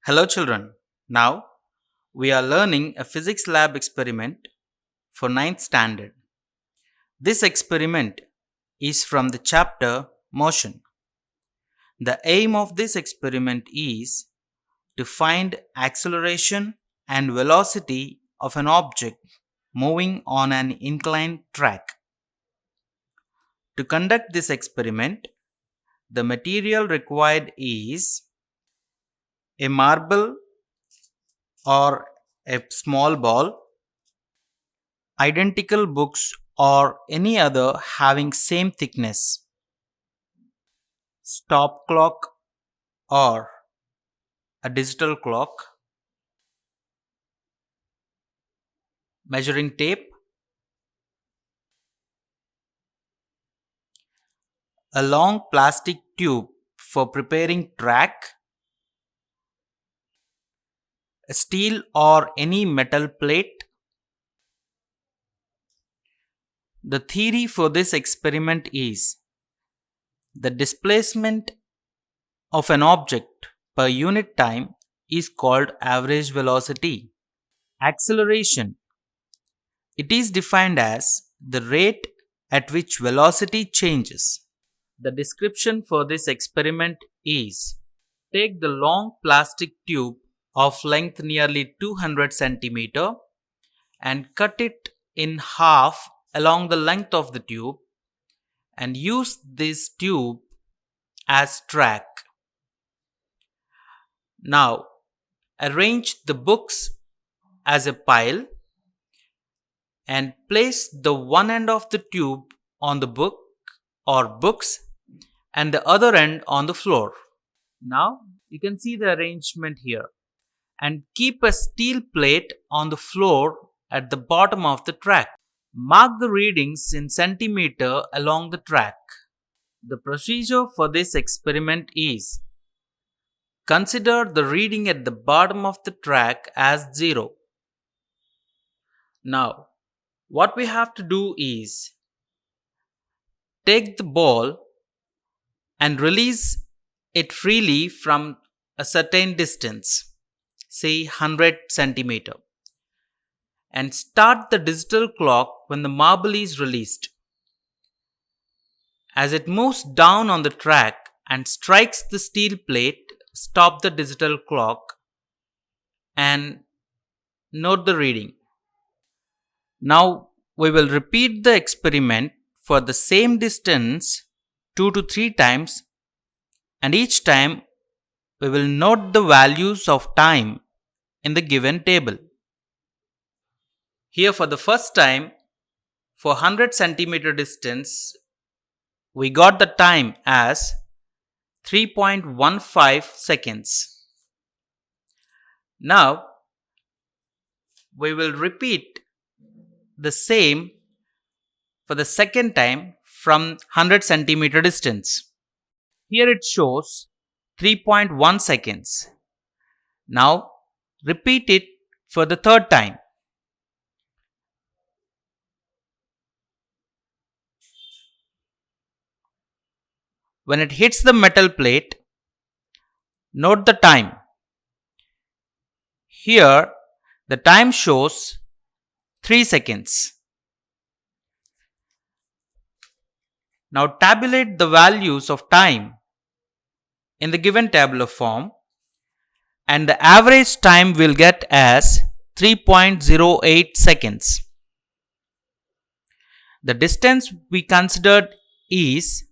Hello, children. Now we are learning a physics lab experiment for ninth standard. This experiment is from the chapter Motion. The aim of this experiment is to find acceleration and velocity of an object moving on an inclined track. To conduct this experiment, the material required is a marble or a small ball, identical books or any other having same thickness, stop clock or a digital clock, measuring tape, a long plastic tube for preparing track, a steel or any metal plate. The theory for this experiment is the displacement of an object per unit time is called average velocity. Acceleration. It is defined as the rate at which velocity changes. The description for this experiment is: take the long plastic tube of length nearly 200 cm and cut it in half along the length of the tube and use this tube as track. Now arrange the books as a pile and place the one end of the tube on the book or books and the other end on the floor. Now you can see the arrangement here, and keep a steel plate on the floor at the bottom of the track. Mark the readings in centimeter along the track. The procedure for this experiment is: consider the reading at the bottom of the track as 0. Now what we have to do is take the ball and release it freely from a certain distance, say 100 centimeter, and start the digital clock when the marble is released. As it moves down on the track and strikes the steel plate, stop the digital clock and note the reading. Now we will repeat the experiment for the same distance 2 to 3 times, and each time we will note the values of time in the given table. Here for the first time, for 100 centimeter distance, we got the time as 3.15 seconds. Now we will repeat the same for the second time from 100 centimeter distance. Here it shows 3.1 seconds. Now repeat it for the third time. When it hits the metal plate, note the time. Here the time shows 3 seconds. Now tabulate the values of time in the given tabular form, and the average time we'll get as 3.08 seconds. The distance we considered is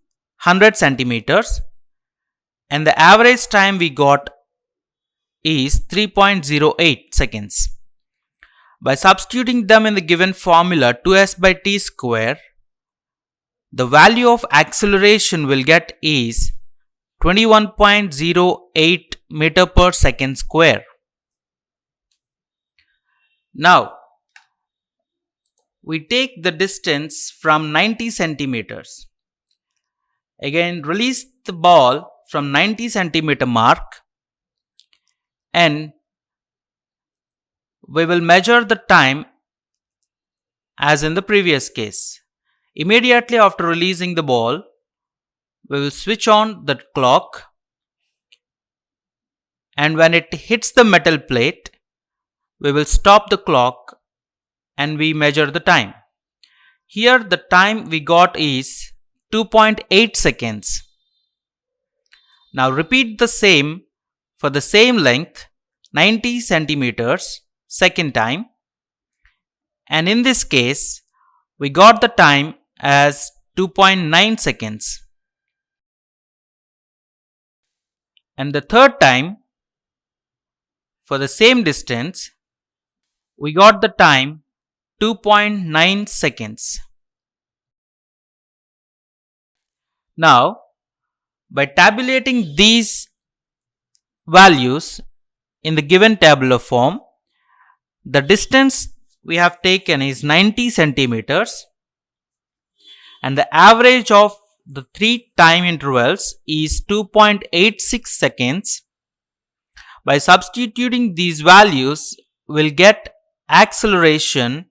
100 centimeters, and the average time we got is 3.08 seconds. By substituting them in the given formula 2s by t square, the value of acceleration we'll get is 21.08 meter per second square. Now we take the distance from 90 centimeters. Again, release the ball from 90 centimeter mark, and we will measure the time as in the previous case. Immediately after releasing the ball, we will switch on the clock and when it hits the metal plate, we will stop the clock and we measure the time. Here the time we got is 2.8 seconds. Now repeat the same for the same length, 90 centimeters, second time, and in this case we got the time as 2.9 seconds. And the third time, for the same distance, we got the time 2.9 seconds. Now, by tabulating these values in the given tabular form, the distance we have taken is 90 centimeters and the average of the three time intervals is 2.86 seconds. By substituting these values, we'll get acceleration,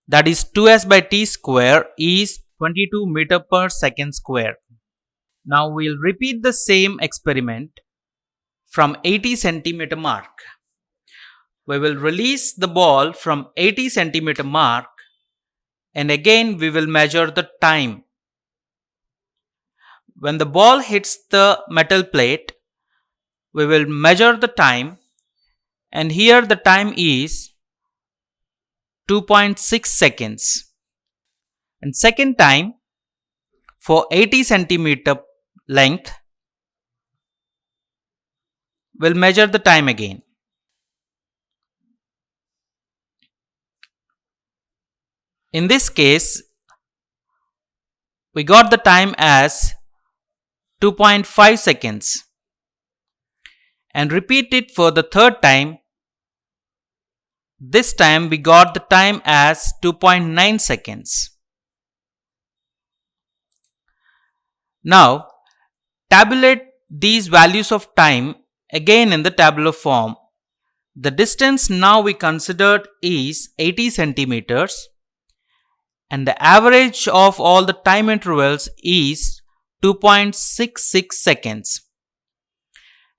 that is 2s by t square is 22 meter per second square. Now we'll repeat the same experiment from 80 centimeter mark. We will release the ball from 80 centimeter mark and again we will measure the time. When the ball hits the metal plate, we will measure the time, and here the time is 2.6 seconds. And second time, for 80 centimeter length, we'll measure the time again. In this case, we got the time as 2.5 seconds. And repeat it for the third time. This time we got the time as 2.9 seconds. Now tabulate these values of time again in the tabular form. The distance now we considered is 80 centimeters and the average of all the time intervals is 2.66 seconds.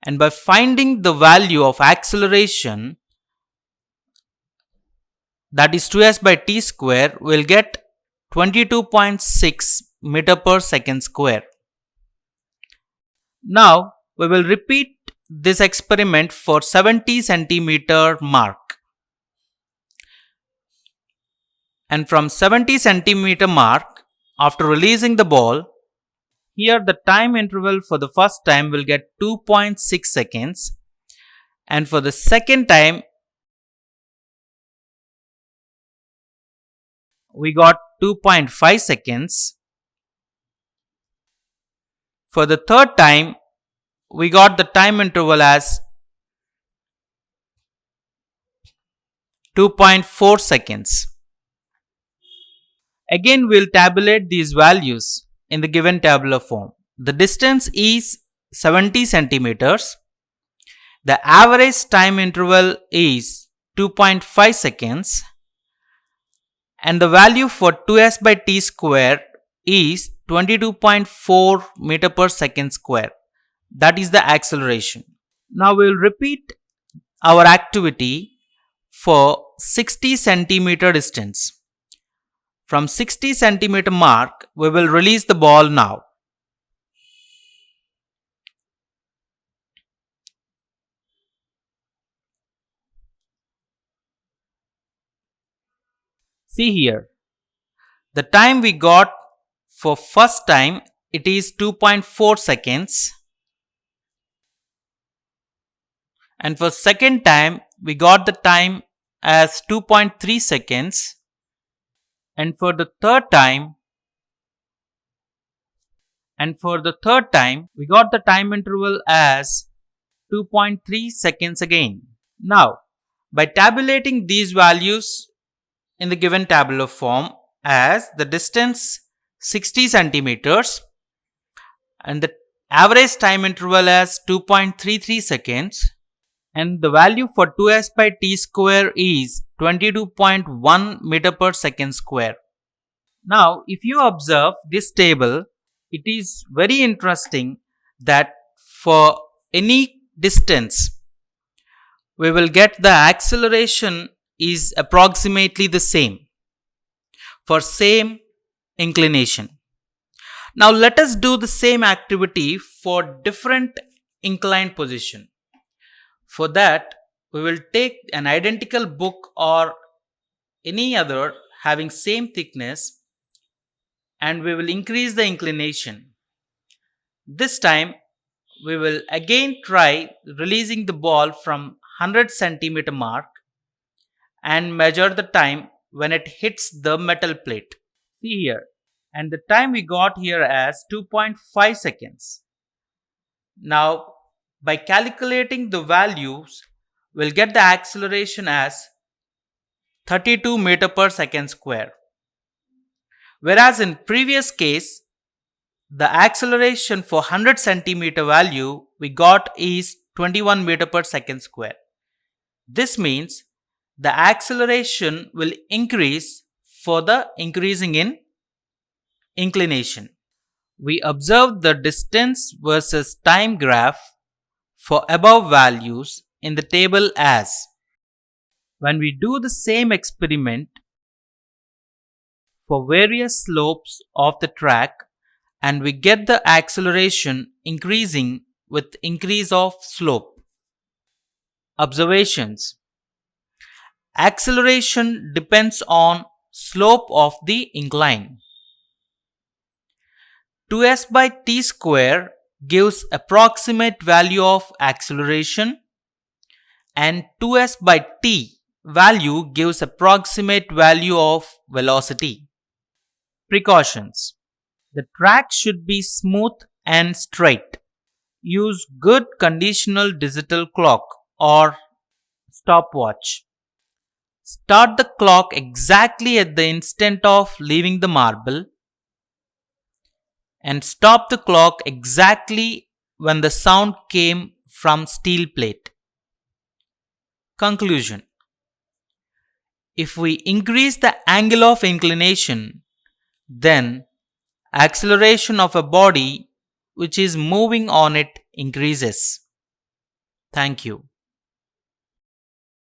And by finding the value of acceleration, that is 2s by t square, we'll get 22.6 meter per second square. Now we will repeat this experiment for 70 centimeter mark. And from 70 centimeter mark, after releasing the ball, here the time interval for the first time will get 2.6 seconds and for the second time we got 2.5 seconds. For the third time we got the time interval as 2.4 seconds. Again we'll tabulate these values in the given tabular form. The distance is 70 centimeters. The average time interval is 2.5 seconds. And the value for 2s by t square is 22.4 meter per second square. That is the acceleration. Now we will repeat our activity for 60 centimeter distance. From 60 centimeter mark, we will release the ball now. See here, the time we got for first time, it is 2.4 seconds. And for second time, we got the time as 2.3 seconds. And for the third time, we got the time interval as 2.3 seconds again. Now, by tabulating these values in the given tabular form as the distance 60 centimeters and the average time interval as 2.33 seconds and the value for 2s by t square is 22.1 meter per second square. Now, if you observe this table, it is very interesting that for any distance, we will get the acceleration is approximately the same for same inclination. Now let us do the same activity for different inclined position. For that, we will take an identical book or any other having same thickness and we will increase the inclination. This time we will again try releasing the ball from 100 centimeter mark and measure the time when it hits the metal plate. See here, and the time we got here as 2.5 seconds. Now by calculating the values, we'll get the acceleration as 32 meter per second square. Whereas in previous case, the acceleration for 100 centimeter value we got is 21 meter per second square. This means the acceleration will increase for the increasing in inclination. We observe the distance versus time graph for above values in the table as when we do the same experiment for various slopes of the track and we get the acceleration increasing with increase of slope. Observations. Acceleration depends on slope of the incline. 2s by t square gives approximate value of acceleration and 2s by t value gives approximate value of velocity. Precautions. The track should be smooth and straight. Use good conditional digital clock or stopwatch. Start the clock exactly at the instant of leaving the marble and stop the clock exactly when the sound came from steel plate. Conclusion. If we increase the angle of inclination, then acceleration of a body which is moving on it increases. Thank you.